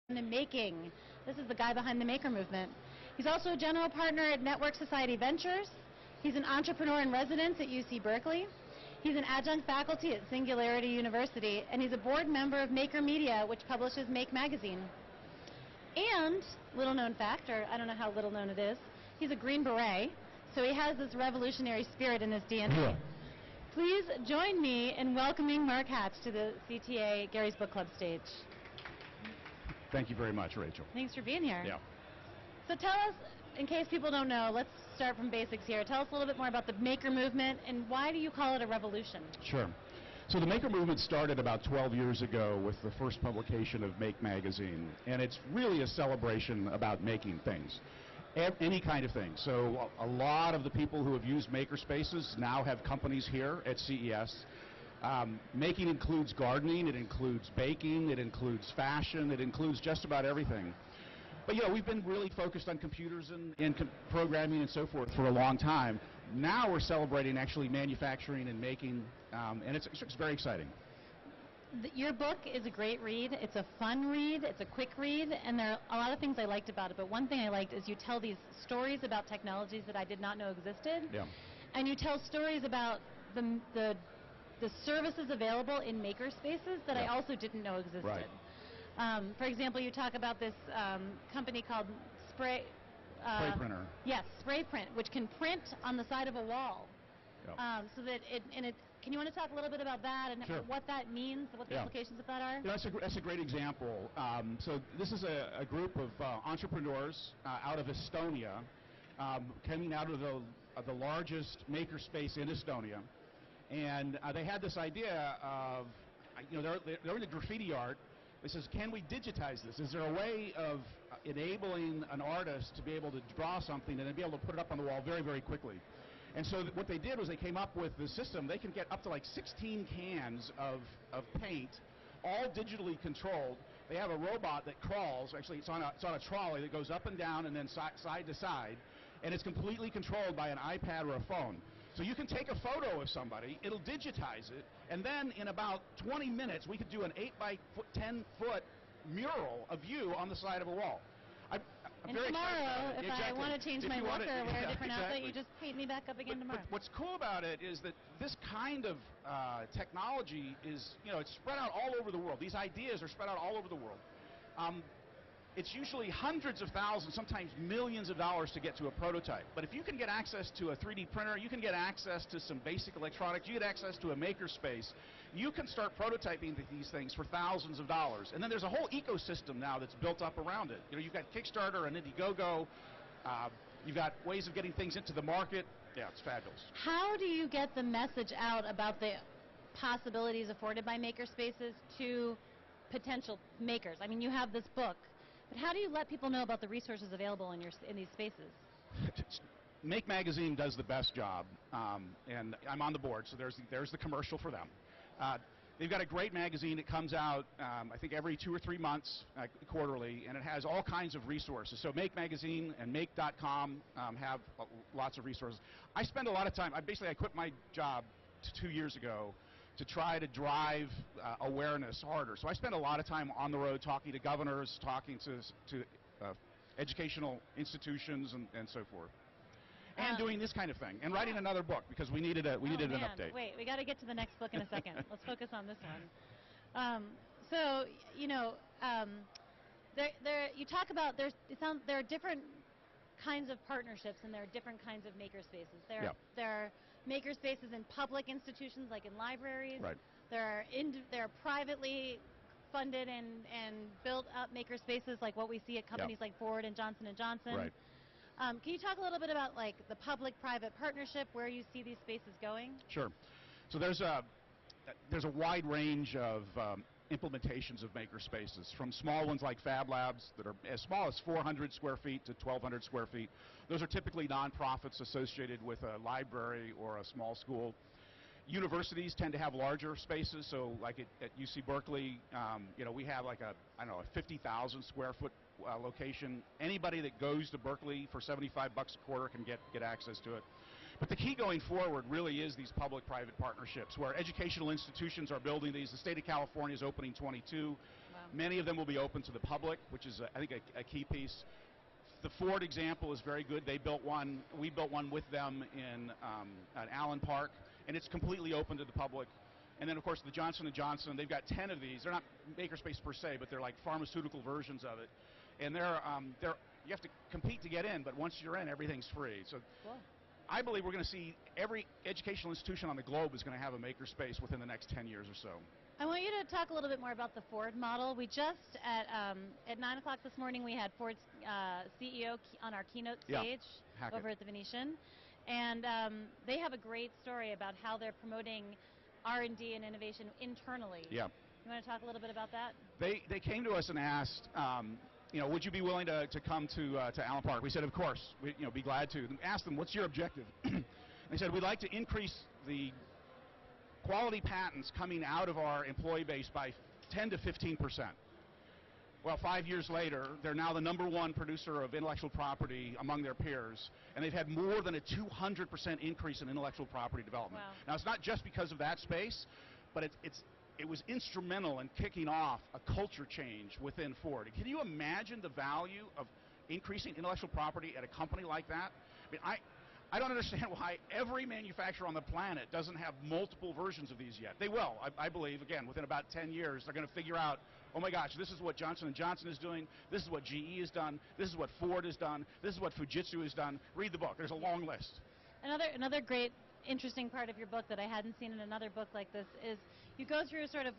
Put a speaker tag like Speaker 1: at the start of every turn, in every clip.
Speaker 1: in making. This is the guy behind the maker movement. He's also a general partner at Network Society Ventures. He's an entrepreneur in residence at UC Berkeley. He's an adjunct faculty at Singularity University, and he's a board member of Maker Media, which publishes Make magazine. And, little known fact, or I don't know how little known it is, he's a Green Beret, so he has this revolutionary spirit in his DNA.
Speaker 2: Yeah.
Speaker 1: Please join me in welcoming Mark Hatch to the CTA Gary's Book Club stage.
Speaker 2: Thank you very much, Rachel.
Speaker 1: Thanks for being here.
Speaker 2: Yeah.
Speaker 1: So tell us, in case people don't know, let's start from basics here. Tell us a little bit more about the maker movement and why do you call it a revolution?
Speaker 2: Sure. So the maker movement started about 12 years ago with the first publication of Make magazine, and it's really a celebration about making things. Any kind of thing. So a lot of the people who have used maker spaces now have companies here at CES. Making includes gardening, it includes baking, it includes fashion, it includes just about everything. But we've been really focused on computers and programming and so forth for a long time. Now we're celebrating actually manufacturing and making, and it's very exciting.
Speaker 1: Your book is a great read. It's a fun read. It's a quick read, and there are a lot of things I liked about it. But one thing I liked is you tell these stories about technologies that I did not know existed.
Speaker 2: Yeah.
Speaker 1: And you tell stories about the services available in maker spaces that I also didn't know existed.
Speaker 2: Right.
Speaker 1: For example, you talk about this company called Spray
Speaker 2: Printer.
Speaker 1: Yes, Spray Print, which can print on the side of a wall.
Speaker 2: Yep.
Speaker 1: So that can you want to talk a little bit about that and
Speaker 2: Sure.
Speaker 1: what that means, what the implications of that are?
Speaker 2: That's a great example. So this is a group of entrepreneurs out of Estonia, coming out of the largest maker space in Estonia, and they had this idea of, they're into graffiti art. They says, can we digitize this? Is there a way of enabling an artist to be able to draw something and then be able to put it up on the wall very, very quickly? And so what they did was they came up with the system. They can get up to like 16 cans of paint, all digitally controlled. They have a robot that crawls. Actually, it's on a trolley that goes up and down and then side to side, and it's completely controlled by an iPad or a phone. So you can take a photo of somebody, it'll digitize it, and then in about 20 minutes we could do an 8 by 10 foot mural of you on the side of a wall. I'm very
Speaker 1: tomorrow, if
Speaker 2: exactly.
Speaker 1: I want to change my look or wear a different outfit, you just paint me back up again tomorrow.
Speaker 2: But what's cool about it is that this kind of technology is, it's spread out all over the world. These ideas are spread out all over the world. It's usually hundreds of thousands, sometimes millions of dollars to get to a prototype. But if you can get access to a 3D printer, you can get access to some basic electronics, you get access to a maker space, you can start prototyping these things for thousands of dollars. And then there's a whole ecosystem now that's built up around it. You've got Kickstarter and Indiegogo. You've got ways of getting things into the market. Yeah, it's fabulous.
Speaker 1: How do you get the message out about the possibilities afforded by maker spaces to potential makers? I mean, you have this book. But how do you let people know about the resources available in these spaces?
Speaker 2: Make magazine does the best job, and I'm on the board, so there's the commercial for them. They've got a great magazine that comes out, I think, every 2 or 3 months, quarterly, and it has all kinds of resources. So Make magazine and Make.com have lots of resources. I spend a lot of time. I quit my job 2 years ago to try to drive awareness harder. So I spend a lot of time on the road talking to governors, talking to educational institutions and so forth. And doing this kind of thing. And writing another book because we needed an update.
Speaker 1: Wait, we got to get to the next book in a second. Let's focus on this one. You talk about there are different kinds of partnerships and there are different kinds of maker spaces. There are maker spaces in public institutions like in libraries.
Speaker 2: Right.
Speaker 1: There are privately funded and built up maker spaces like what we see at companies like Ford and Johnson & Johnson.
Speaker 2: Right.
Speaker 1: Can you talk a little bit about like the public-private partnership, where you see these spaces going?
Speaker 2: Sure. So there's a wide range of implementations of maker spaces, from small ones like Fab Labs that are as small as 400 square feet to 1,200 square feet. Those are typically nonprofits associated with a library or a small school. Universities tend to have larger spaces, so like at UC Berkeley, we have like a 50,000 square foot location. Anybody that goes to Berkeley for $75 a quarter can get access to it. But the key going forward really is these public-private partnerships where educational institutions are building these. The state of California is opening 22.
Speaker 1: Wow.
Speaker 2: Many of them will be open to the public, which is, I think, a key piece. The Ford example is very good. They built one. We built one with them at Allen Park, and it's completely open to the public. And then, of course, the Johnson & Johnson, they've got 10 of these. They're not makerspace per se, but they're like pharmaceutical versions of it. And you have to compete to get in, but once you're in, everything's free. So
Speaker 1: cool.
Speaker 2: I believe we're going to see every educational institution on the globe is going to have a makerspace within the next 10 years or so.
Speaker 1: I want you to talk a little bit more about the Ford model. We just, at 9 o'clock this morning, we had Ford's CEO on our keynote stage over at the Venetian. And they have a great story about how they're promoting R&D and innovation internally.
Speaker 2: Yeah.
Speaker 1: You want to talk a little bit about that?
Speaker 2: They came to us and asked, would you be willing to come to Allen Park? We said, of course, we'd be glad to. And asked them, what's your objective? They said, we'd like to increase the quality patents coming out of our employee base by 10 to 15%. Well, 5 years later, they're now the #1 producer of intellectual property among their peers, and they've had more than a 200% increase in intellectual property development.
Speaker 1: Wow.
Speaker 2: Now, it's not just because of that space, but it was instrumental in kicking off a culture change within Ford. Can you imagine the value of increasing intellectual property at a company like that? I mean, I don't understand why every manufacturer on the planet doesn't have multiple versions of these yet. They will. I believe, again, within about 10 years, they're going to figure out, oh my gosh, this is what Johnson & Johnson is doing, this is what GE has done, this is what Ford has done, this is what Fujitsu has done. Read the book. There's a long list.
Speaker 1: Another great, interesting part of your book that I hadn't seen in another book like this is you go through sort of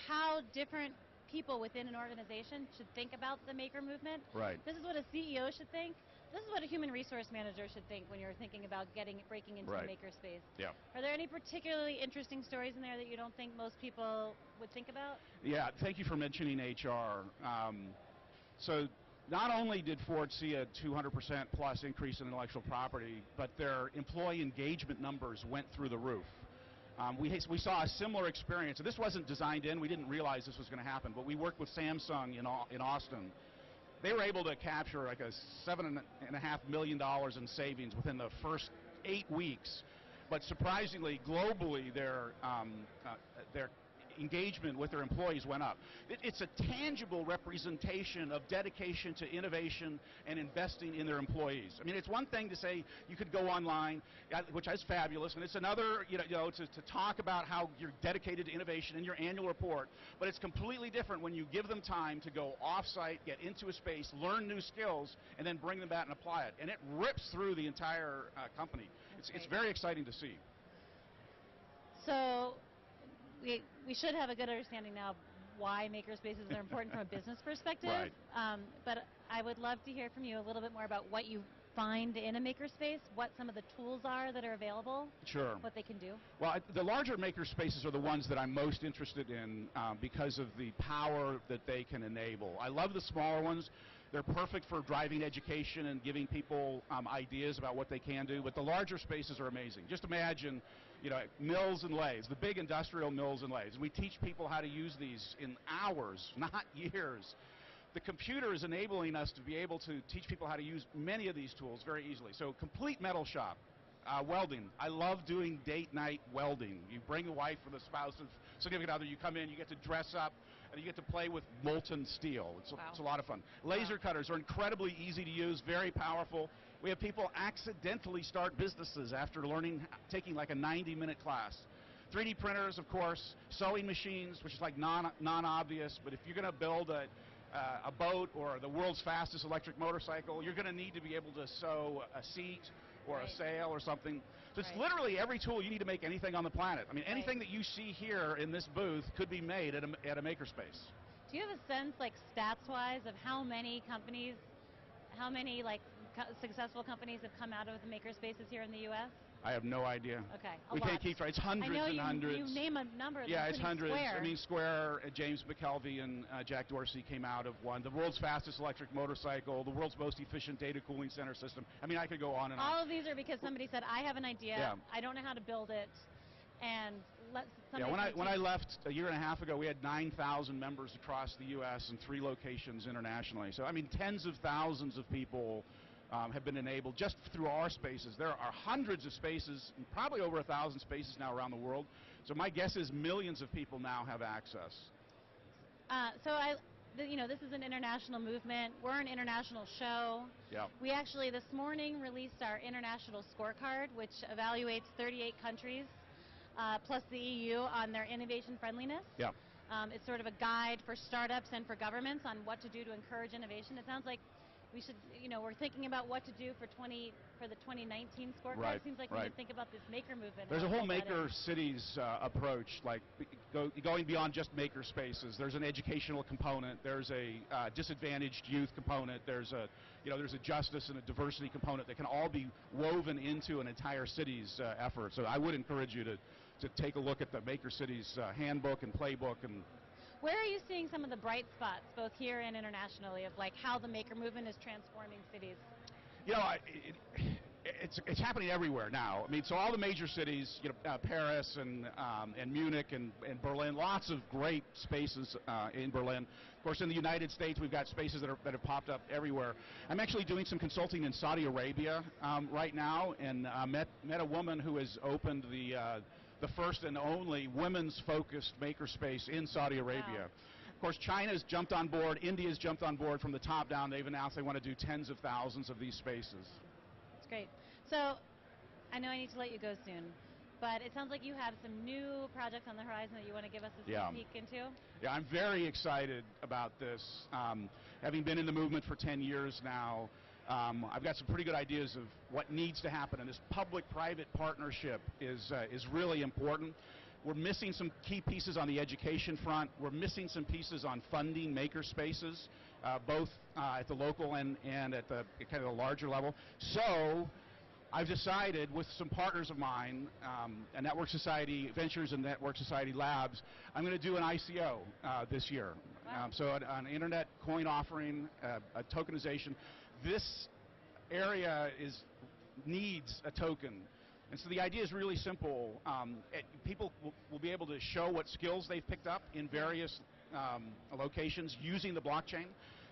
Speaker 1: how different people within an organization should think about the maker movement.
Speaker 2: Right.
Speaker 1: This is what a CEO should think. This is what a human resource manager should think when you're thinking about breaking into a makerspace.
Speaker 2: Yeah.
Speaker 1: Are there any particularly interesting stories in there that you don't think most people would think about?
Speaker 2: Yeah, thank you for mentioning HR. So not only did Ford see a 200% plus increase in intellectual property, but their employee engagement numbers went through the roof. We saw a similar experience, and this wasn't designed in. We didn't realize this was going to happen, but we worked with Samsung in Austin. They were able to capture like a $7.5 million in savings within the first 8 weeks. But surprisingly, globally, their engagement with their employees went up. It's a tangible representation of dedication to innovation and investing in their employees. I mean, it's one thing to say you could go online, which is fabulous, and it's another, to talk about how you're dedicated to innovation in your annual report, but it's completely different when you give them time to go off-site, get into a space, learn new skills, and then bring them back and apply it. And it rips through the entire company. It's very exciting to see.
Speaker 1: So we should have a good understanding now of why makerspaces are important from a business perspective.
Speaker 2: Right.
Speaker 1: But I would love to hear from you a little bit more about what you find in a makerspace, what some of the tools are that are available.
Speaker 2: Sure.
Speaker 1: What they can do.
Speaker 2: Well, the larger makerspaces are the ones that I'm most interested in because of the power that they can enable. I love the smaller ones. They're perfect for driving education and giving people ideas about what they can do, but the larger spaces are amazing. Just imagine, mills and lathes, the big industrial mills and lathes. We teach people how to use these in hours, not years. The computer is enabling us to be able to teach people how to use many of these tools very easily. So complete metal shop. Welding. I love doing date night welding. You bring the wife or the spouse or significant other, you come in, you get to dress up, and you get to play with molten steel. It's a lot of fun. Laser cutters are incredibly easy to use, very powerful. We have people accidentally start businesses after taking like a 90-minute class. 3D printers, of course, sewing machines, which is like non-obvious, but if you're going to build a boat or the world's fastest electric motorcycle, you're going to need to be able to sew a seat or a sail or something. So it's literally every tool you need to make anything on the planet. I mean, anything that you see here in this booth could be made at a makerspace.
Speaker 1: Do you have a sense, like stats-wise, of how many successful companies have come out of the makerspaces here in the U.S.?
Speaker 2: I have no idea.
Speaker 1: Okay,
Speaker 2: we can't keep track. It's hundreds and hundreds.
Speaker 1: You name a number of them.
Speaker 2: Yeah, it's hundreds.
Speaker 1: Square.
Speaker 2: I mean, Square, James McKelvey and Jack Dorsey came out of one. The world's fastest electric motorcycle, the world's most efficient data cooling center system. I mean, I could go on and on.
Speaker 1: All of these are because somebody said, I have an idea, I don't know how to build it, and
Speaker 2: when I left a year and a half ago, we had 9,000 members across the U.S. and 3 locations internationally. So, I mean, tens of thousands of people have been enabled just through our spaces. There are hundreds of spaces, probably over 1,000 spaces now around the world. So my guess is millions of people now have access.
Speaker 1: So this is an international movement. We're an international show.
Speaker 2: Yeah.
Speaker 1: We actually this morning released our international scorecard, which evaluates 38 countries plus the EU on their innovation friendliness.
Speaker 2: Yeah.
Speaker 1: It's sort of a guide for startups and for governments on what to do to encourage innovation. It sounds like we should, we're thinking about what to do for the 2019 scorecard.
Speaker 2: Right,
Speaker 1: It seems like we should think about this maker movement.
Speaker 2: There's a whole maker cities approach, like going beyond just maker spaces. There's an educational component. There's a disadvantaged youth component. There's a justice and a diversity component that can all be woven into an entire city's effort. So I would encourage you to take a look at the maker cities handbook and playbook. And
Speaker 1: where are you seeing some of the bright spots, both here and internationally, of like how the maker movement is transforming cities?
Speaker 2: It's happening everywhere now. I mean, so all the major cities, Paris and Munich and Berlin, lots of great spaces in Berlin. Of course, in the United States, we've got spaces that have popped up everywhere. I'm actually doing some consulting in Saudi Arabia right now, and met a woman who has opened the first and only women's-focused makerspace in Saudi Arabia.
Speaker 1: Wow.
Speaker 2: Of course, China's jumped on board. India's jumped on board from the top down. They've announced they want to do tens of thousands of these spaces.
Speaker 1: That's great. So, I know I need to let you go soon, but it sounds like you have some new projects on the horizon that you want to give us a sneak peek into.
Speaker 2: Yeah, I'm very excited about this. Having been in the movement for 10 years now, I've got some pretty good ideas of what needs to happen, and this public-private partnership is really important. We're missing some key pieces on the education front. We're missing some pieces on funding maker spaces, both at the local and at the kind of the larger level. So I've decided with some partners of mine, a Network Society Ventures and Network Society Labs, I'm going to do an ICO this year.
Speaker 1: Wow.
Speaker 2: So an internet coin offering, a tokenization. This area needs a token. And so the idea is really simple. People will be able to show what skills they've picked up in various locations using the blockchain.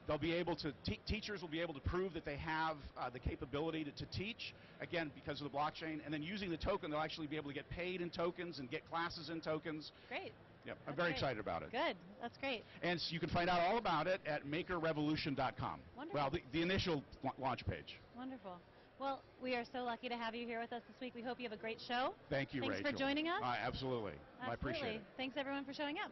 Speaker 2: They'll be able to, teachers will be able to prove that they have the capability to teach, again, because of the blockchain. And then using the token, they'll actually be able to get paid in tokens and get classes in tokens.
Speaker 1: Great.
Speaker 2: Yep, I'm very excited about it.
Speaker 1: Good. That's great.
Speaker 2: And so you can find out all about it at makerrevolution.com.
Speaker 1: Wonderful.
Speaker 2: Well, the initial launch page.
Speaker 1: Wonderful. Well, we are so lucky to have you here with us this week. We hope you have a great show.
Speaker 2: Thank you,
Speaker 1: Thanks
Speaker 2: Rachel.
Speaker 1: for joining us.
Speaker 2: Absolutely. I appreciate it.
Speaker 1: Thanks, everyone, for showing up.